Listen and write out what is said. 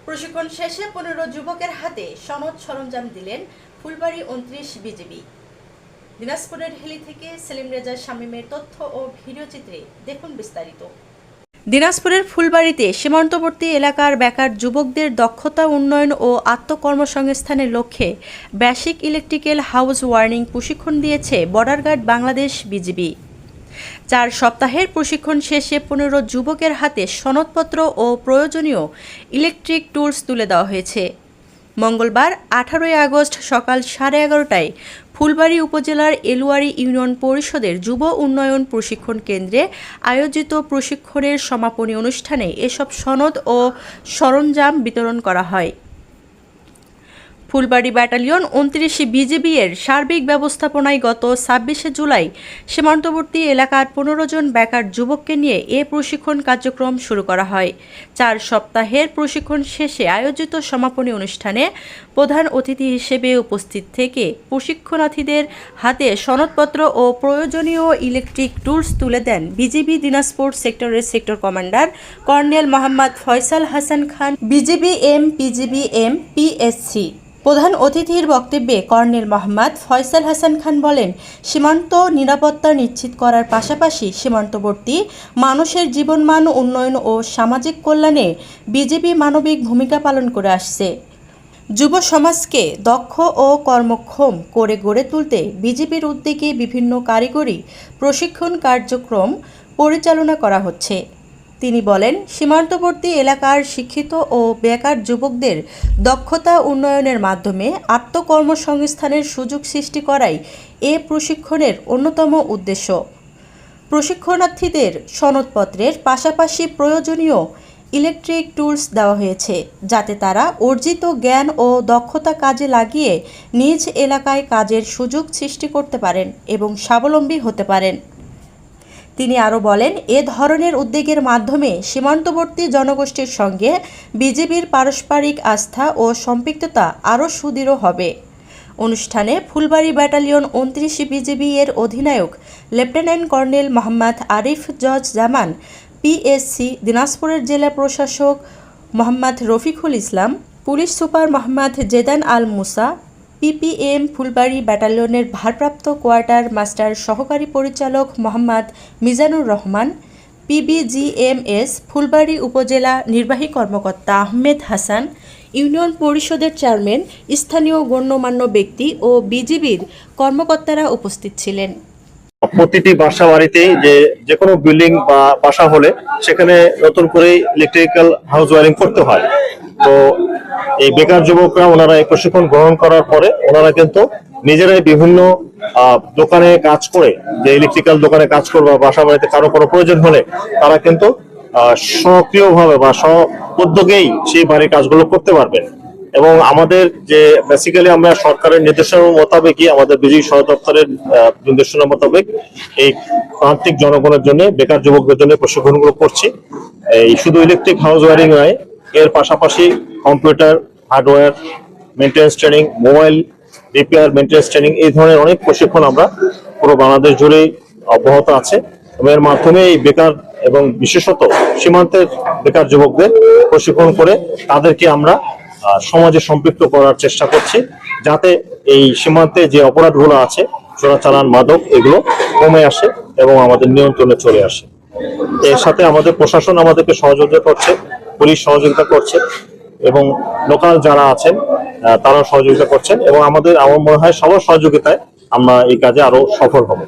প্রশিক্ষণ শেষে 15 যুবকের হাতে সনদ সরঞ্জাম দিলেন ফুলবাড়ী 29 বিজিবি। দিনাজপুরের হিলি থেকে সেলিম রেজা শামীমের তথ্য ও ভিডিও চিত্রে দেখুন বিস্তারিত। দিনাজপুরের ফুলবাড়ীতে সীমান্তবর্তী এলাকার বেকার যুবকদের দক্ষতা উন্নয়ন ও আত্মকর্মসংস্থানের লক্ষ্যে বেসিক ইলেকট্রিক্যাল হাউস ওয়ারিং প্রশিক্ষণ দিয়েছে বর্ডার গার্ড বাংলাদেশ বিজিবি। 4 সপ্তাহের প্রশিক্ষণ শেষে 15 যুবকের হাতে সনদপত্র ও প্রয়োজনীয় ইলেকট্রিক টুলস তুলে দেওয়া হয়েছে। মঙ্গলবার 18 আগস্ট সকাল 11:30টায় ফুলবাড়ী উপজেলার এলুয়ারি ইউনিয়ন পরিষদের যুব উন্নয়ন প্রশিক্ষণ কেন্দ্রে আয়োজিত প্রশিক্ষণের সমাপনী অনুষ্ঠানে এসব সনদ ও সরঞ্জাম বিতরণ করা হয়। ফুলবাড়ী ব্যাটালিয়ন 29 বিজিবি এর সার্বিক ব্যবস্থাপনায় গত 26 জুলাই সীমান্তবর্তী এলাকার 15 জন বেকার যুবককে নিয়ে এ প্রশিক্ষণ কার্যক্রম শুরু করা হয়। 4 সপ্তাহের প্রশিক্ষণ শেষে আয়োজিত সমাপনী অনুষ্ঠানে প্রধান অতিথি হিসেবে উপস্থিত থেকে প্রশিক্ষণার্থীদের হাতে সনদপত্র ও প্রয়োজনীয় ইলেকট্রিক টুলস তুলে দেন বিজিবি দিনাজপুর সেক্টরের sector commander colonel Mohammad Faisal Hasan Khan, BGB M, PGB M, PSC. প্রধান অতিথির বক্তব্যে কর্নেল মোহাম্মদ ফয়সাল হাসান খান বলেন, সীমান্ত নিরাপত্তা নিশ্চিত করার পাশাপাশি সীমান্তবর্তী মানুষের জীবনমান উন্নয়ন ও সামাজিক কল্যাণে বিজিবি মানবিক ভূমিকা পালন করে আসছে। যুব সমাজকে দক্ষ ও কর্মক্ষম করে গড়ে তুলতে বিজিবির উদ্যোগে বিভিন্ন কারিগরি প্রশিক্ষণ কার্যক্রম পরিচালনা করা হচ্ছে। তিনি বলেন, সীমান্তবর্তী এলাকার শিক্ষিত ও বেকার যুবকদের দক্ষতা উন্নয়নের মাধ্যমে আত্মকর্মসংস্থানের সুযোগ সৃষ্টি করাই এ প্রশিক্ষণের অন্যতম উদ্দেশ্য। প্রশিক্ষণার্থীদের সনদপত্রের পাশাপাশি প্রয়োজনীয় ইলেকট্রিক টুলস দেওয়া হয়েছে, যাতে তারা অর্জিত জ্ঞান ও দক্ষতা কাজে লাগিয়ে নিজ এলাকায় কাজের সুযোগ সৃষ্টি করতে পারেন এবং স্বাবলম্বী হতে পারেন। তিনি আরও বলেন, এ ধরনের উদ্যোগের মাধ্যমে সীমান্তবর্তী জনগোষ্ঠীর সঙ্গে বিজিবির পারস্পরিক আস্থা ও সম্পৃক্ততা আরও সুদৃঢ় হবে। অনুষ্ঠানে ফুলবাড়ী ব্যাটালিয়ন 29 বিজিবি এর অধিনায়ক লেফটেন্যান্ট কর্নেল মোহাম্মদ আরিফ জজ জামান, পিএসসি দিনাজপুরের জেলা প্রশাসক মোহাম্মদ রফিকুল ইসলাম, পুলিশ সুপার মোহাম্মদ জেদান আল মুসা, পিপিএম ফুলবাড়ী ব্যাটালিয়নের ভারপ্রাপ্ত কোয়ার্টার মাস্টার সহকারী পরিচালক মোহাম্মদ মিজানুর রহমান, পিবিজিএমএস ফুলবাড়ী উপজেলা নির্বাহী কর্মকর্তা আহমেদ হাসান, ইউনিয়ন পরিষদের চেয়ারম্যান, স্থানীয় গণ্যমান্য ব্যক্তি ও বিজিবির কর্মকর্তারা উপস্থিত ছিলেন। প্রতিটি বাসা বাড়িতেই যে কোনো বিল্ডিং বা বাসা হলে সেখানে নতুন করে ইলেকট্রিক্যাল হাউস ওয়ারিং করতে হয়। তো এই বেকার যুবকরা ওনারা এই প্রশিক্ষণ গ্রহণ করার পরে ওনারা কিন্তু নিজেরাই বিভিন্ন দোকানে কাজ করে, যে ইলেকট্রিক্যাল দোকানে কাজ করবে, বাসা বাড়িতে কারো কোনো প্রয়োজন হলে তারা কিন্তু সক্রিয়ভাবে বা স্ব উদ্যোগেই সেই বাড়ির কাজগুলো করতে পারবেন। এবং আমাদের যে বেসিক্যালি আমরা সরকারের নির্দেশনা মোতাবেকই, আমাদের বিজিবি সদর দপ্তরের নির্দেশনা মোতাবেক এই প্রান্তিক জনগণের জন্য, বেকার যুবকদের জন্য প্রশিক্ষণগুলো করছি। এই শুধু ইলেকট্রিক হাউস ওয়ারিং নয়, এর পাশাপাশি computer, hardware maintenance training, mobile repair maintenance training, এই ধরনের অনেক প্রশিক্ষণ আমরা পুরো বাংলাদেশ জুড়েই অব্যাহত আছে। এর মাধ্যমে এই বেকার এবং বিশেষত সীমান্তের বেকার যুবকদের প্রশিক্ষণ করে তাদেরকে আমরা সমাজে সম্পৃক্ত করার চেষ্টা করছি, যাতে এই সীমান্তে যে অপরাধগুলো আছে, চোরাচালান, মাদক, এগুলো কমে আসে এবং আমাদের নিয়ন্ত্রণে চলে আসে। এর সাথে আমাদের প্রশাসন আমাদেরকে সহযোগিতা করছে, পুলিশ সহযোগিতা করছে এবং লোকাল যারা আছেন তারাও সহযোগিতা করছেন এবং আমার মনে হয় সবার সহযোগিতায় আমরা এই কাজে আরো সফল হব।